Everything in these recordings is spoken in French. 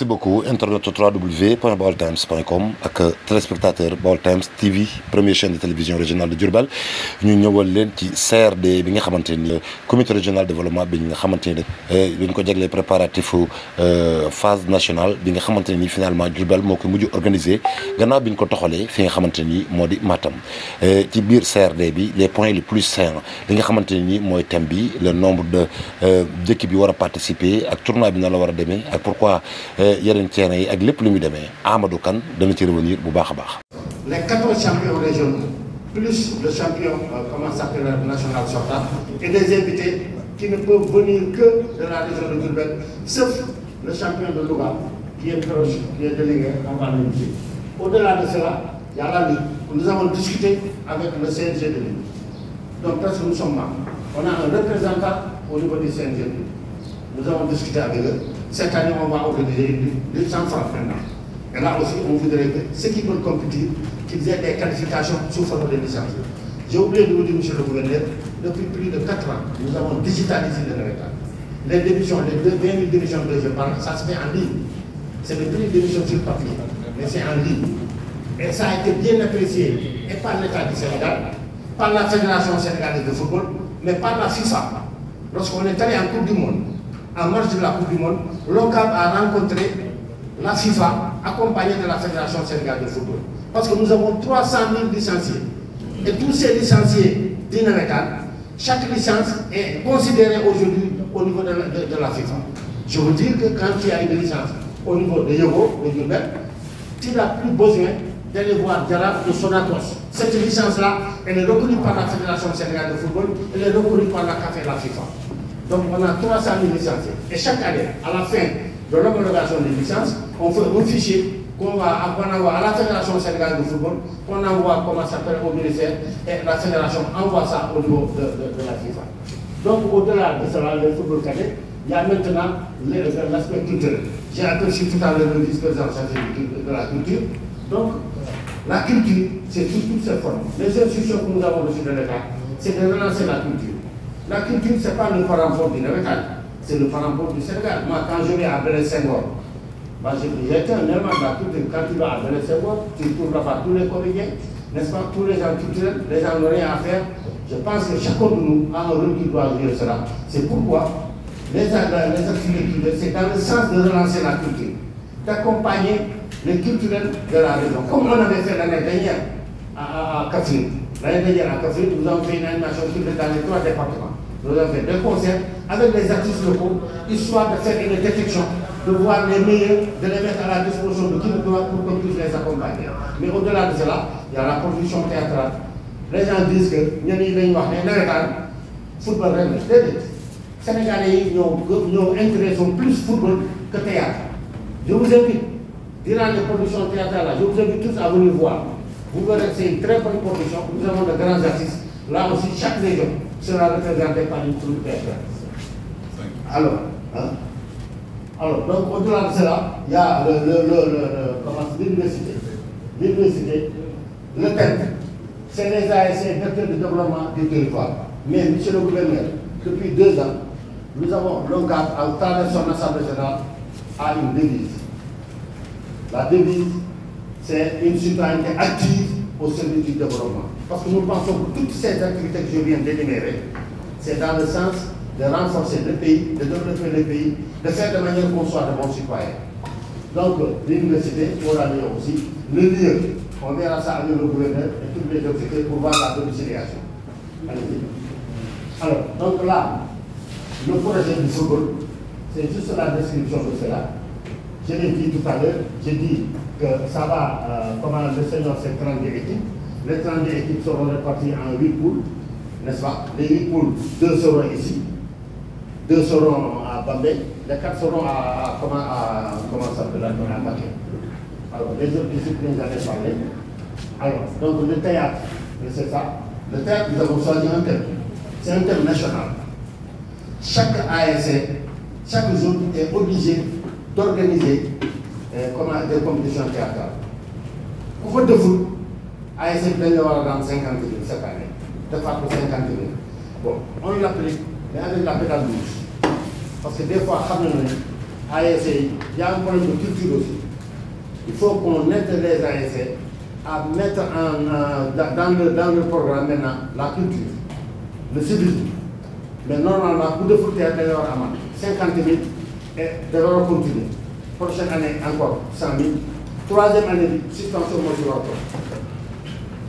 Merci beaucoup internet www.baoltimes.com ak téléspectateur Baol Times TV première chaîne de télévision régionale de Diourbel ñu ñëwal leen ci CRD bi nga xamante ni comité régional de développement bi nga xamante ni dañ ko jaglee préparatif phase nationale bi nga xamante ni finalement Diourbel moo ko mujj organisé gannaaw bi ñu ko toxalee fi nga xamante ni moo di Matam ci biir CRD bi les points les plus saillants li nga xamante ni mooy thème bi le nombre de d'équipes yi war a participer ak tournoi bi na la war a demee ak pourquoi yeneen terrain yi ak lépp lu muy demee Amadou Kane dana ci revenir bu baax a baax. Les 14 champions régionaux plus le champion comment s'appelle national sortant et des invités qui ne peuvent venir que de la région de Diourbel sauf le champion de Louga qui est proche, qui est délégué en Vendée. Au-delà de cela, il y a la Ligue. Nous avons discuté avec le CNG de Ligue. Donc presque nous sommes membres. On a un représentant au niveau du CNG de Ligue. Nous avons discuté avec eux. Cette année, on va organiser une 100 francs maintenant. Et là aussi, on voudrait que ceux qui veulent compétir, qu'ils aient des qualifications sous forme de licence. J'ai oublié de vous dire, monsieur le gouverneur, depuis plus de 4 ans, nous avons digitalisé le Navétane. Les démissions, les 20 000 démissions que je parle, ça se fait en ligne. C'est le prix d'émission sur papier, mais c'est en ligne. Et ça a été bien apprécié, et par l'État du Sénégal, par la Fédération sénégalaise de football, mais par la FIFA. Lorsqu'on est allé en Coupe du Monde, en marge de la Coupe du Monde, l'OCAV a rencontré la FIFA, accompagnée de la Fédération sénégalaise de football. Parce que nous avons 300 000 licenciés. Et tous ces licenciés d'Inavetan, chaque licence est considérée aujourd'hui au niveau de la FIFA. Je veux dire que quand tu as une licence au niveau de Yogo, de Diourbel, tu n'as plus besoin d'aller voir Diarra de Sonatos. Cette licence-là, elle est reconnue par la Fédération sénégalaise de football, elle est reconnue par la CAF et la FIFA. Donc on a 300 000 licenciés. Et chaque année, à la fin de l'homologation des licences, on fait un fichier qu'on va envoyer à la Fédération sénégalaise de football, qu'on envoie, comment ça s'appelle, au ministère, et la Fédération envoie ça au niveau de la FIFA. Donc au-delà de cela, le football cadet, il y a maintenant l'aspect culturel. J'ai aperçu tout à l'heure le vice-président chargé de la culture. Donc la culture, c'est sous toutes ses formes. Les institutions que nous avons reçues de l'État, c'est de relancer la culture. La culture, ce n'est pas le parent fort du Navétane, c'est le parent fort du Sénégal. Moi, quand je vais à Belel Senghor, j'ai été un élément de la culture. Quand tu vas à Belel Senghor, tu trouves là-bas tous les comédiens, n'est-ce pas, tous les gens culturels, les gens n'ont rien à faire. Je pense que chacun de nous a un rôle qui doit jouer cela. C'est pourquoi les activités culturelles, c'est dans le sens de relancer la culture, d'accompagner les culturels de la région. Comme on avait fait l'année dernière à Kaffrine. L'année dernière à Kaffrine, nous avons fait une animation culturelle dans les 3 départements. Nous avons fait 2 concerts avec les artistes locaux, histoire de faire une détection, de voir les meilleurs, de les mettre à la disposition de qui nous doit pour qu'on puisse les accompagner. Mais au-delà de cela, il y a la production théâtrale. Les gens disent que nous avons football règle. Sénégalais ont intérêt sont plus football que théâtre. Je vous invite, durant les productions théâtrales, je vous invite tous à venir voir. Vous verrez que c'est une très bonne production. Nous avons de grands artistes. Là aussi, chaque région sera représentée par une troupe théâtrale. Alors, donc au-delà de cela, il y a l'université. L'université, le thème, c'est les ASC, vecteurs de développement du territoire. Mais, monsieur le gouverneur, depuis 2 ans, nous avons l'ONCAV, à travers son assemblée générale, à une devise. La devise, c'est une citoyenneté active au service du développement. Parce que nous pensons que toutes ces activités que je viens d'énumérer, c'est dans le sens de renforcer le pays, de développer le pays, de faire de manière qu'on soit de bons citoyens. Donc, l'université, pour aller aussi, le lieu, on verra ça avec le gouverneur et toutes les autorités pour voir la domiciliation. Allez-y. Alors, donc là, le projet du football, c'est juste la description de cela. Je l'ai dit tout à l'heure, j'ai dit que ça va, comment le Seigneur, c'est 32 équipes. Les 32 équipes seront réparties en 8 poules, n'est-ce pas? Les 8 poules, 2 seront ici, 2 seront à Bambé, les 4 seront à comment ça s'appelle, à Maquet. Alors, les autres disciplines, j'en ai parlé. Alors, donc le théâtre, c'est ça. Le théâtre, nous avons choisi un thème. C'est un thème national. Chaque ASC, chaque zone est obligé d'organiser des compétitions théâtrales. Pour faire de foot, ASC va dans 50 000 cette année. De facto 50 000. Bon, on l'applique, mais avec la pédale douce. Parce que des fois, ASC, il y a un problème de culture aussi. Il faut qu'on aide les ASC à mettre dans le programme maintenant la culture, le civisme. Mais normalement, pour de foot, il y a 50 000 et devront continuer. Prochaine année, encore 100 000. Troisième année, suspension motivation.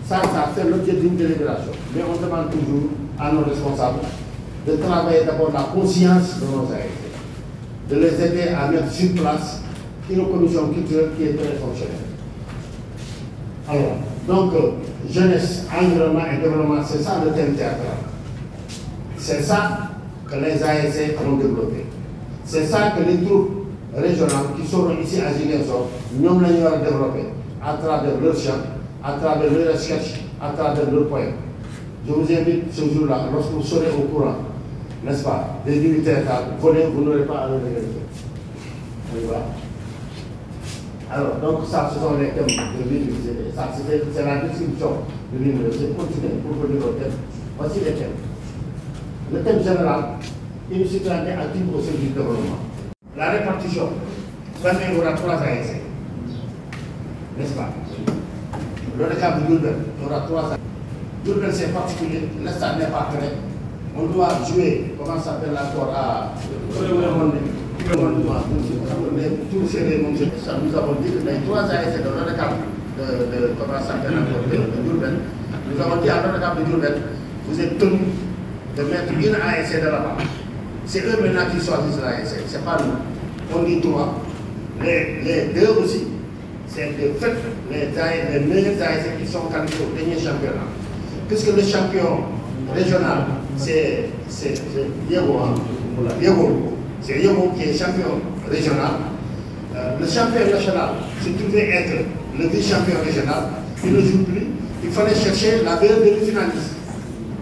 Ça fait l'objet d'une délibération. Mais on demande toujours à nos responsables de travailler d'abord la conscience de nos ASC, de les aider à mettre sur place une commission culturelle qui est très fonctionnelle. Alors, donc, jeunesse, environnement et développement, c'est ça le thème théâtral. C'est ça que les ASC ont développé. C'est ça que les troupes régionales qui seront ici à Ziguinchor, nous allons développer à travers leur chant, à travers leur sketch, à travers leur poème. Je vous invite ce jour-là, lorsque vous serez au courant, n'est-ce pas, des militaires, vous n'aurez pas à le regretter. Alors, donc ça, ce sont les thèmes de l'université. Ça, c'est la description de l'université. Continuez pour venir au thème. Voici les thèmes. Le thème général, une citoyenneté active au service du développement. La répartition, il y aura 3 ASC. N'est-ce pas? Le cas de Diourbel, il y aura 3 ASC. Diourbel, c'est particulier. L'État n'est pas prêt. On doit jouer, comment ça s'appelle l'accord à nous avons dit que les 3 ASC de l'ODCAV de comment ça s'appelle de Diourbel, nous avons dit à l'ODCAV de Diourbel, vous êtes tenus de mettre une ASC de là-bas. C'est eux maintenant qui choisissent l'ASC, ce n'est pas nous. On dit 3. Les 2 aussi, c'est de fait les meilleurs ASC qui sont qualifiés au dernier championnat. Puisque le champion régional, c'est Yego. C'est Yego qui est champion régional. Le champion national se trouvait être le vice-champion régional. Il ne joue plus. Il fallait chercher la meilleure demi-finaliste.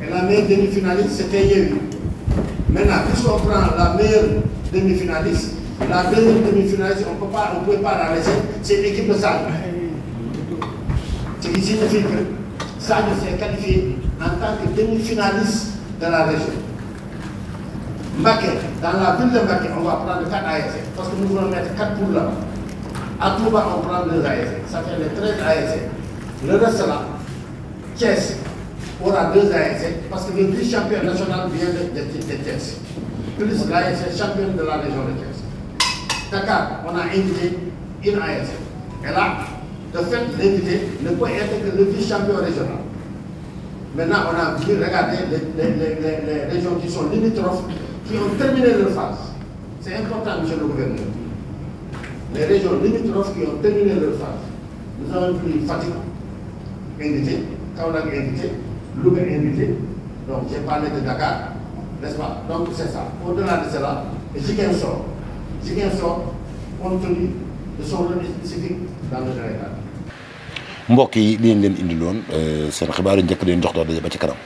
Et la meilleure demi-finaliste, c'était Yewi. Maintenant, puisqu'on prend la meilleure demi-finaliste, la deuxième demi-finaliste, on ne pouvait pas la laisser, c'est l'équipe de Sadio. Ce qui signifie que Sadio s'est qualifié en tant que demi-finaliste de la région. Mbaké, dans la ville de Mbaké, on va prendre 4 ASC, parce que nous voulons mettre 4 poules là-bas. À Touba, on prend 2 ASC, ça fait les 13 ASC. Le reste là, Thiès aura 2 ASC, parce que le vice-champion national vient de Thiès. Plus l'ASC championne de la région de Thiès. Dakar, on a invité une ASC. Et là, de fait, l'invité ne peut être que le vice-champion régional. Maintenant, on a vu regarder les régions qui sont limitrophes, qui ont terminé leur phase. C'est important, monsieur le gouverneur. Les régions limitrophes qui ont terminé leur phase. Nous avons pris Fatick, invité, Kaolack invité, Louga invité. Donc, j'ai parlé de Dakar, n'est-ce pas? Donc, c'est ça. Au-delà de cela, Ziguinchor, compte tenu de son rôle spécifique dans le Sénégal. mbokk yi li leen indiloon seen xibaar yu njëkk leen jox doon daje ba ci kanam.